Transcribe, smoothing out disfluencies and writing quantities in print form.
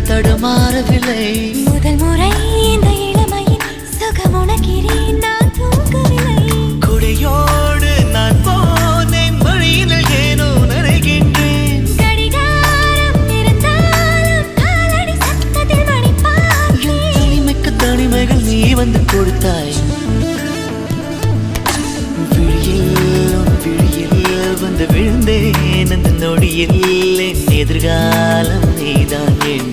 தடுமாறவில்லை. முதல் முறை இந்த இளமையின் சுகம் உணக்கிறேன், நான் தூங்கவில்லை. கொடையோடு நான் போனேன், வழியில் ஏனோ நனைகின்றேன். கடிகாரம் இருந்தாலும் காலடி சத்தத்தில் மணி பார்த்தேன். தனிமைக்கு தனிமைகள் நீ வந்து கொடுத்தாய். விழியில் வந்து விழுந்தேன், அந்த நொடியில் என் எதிர்காலம் நீதான் என்று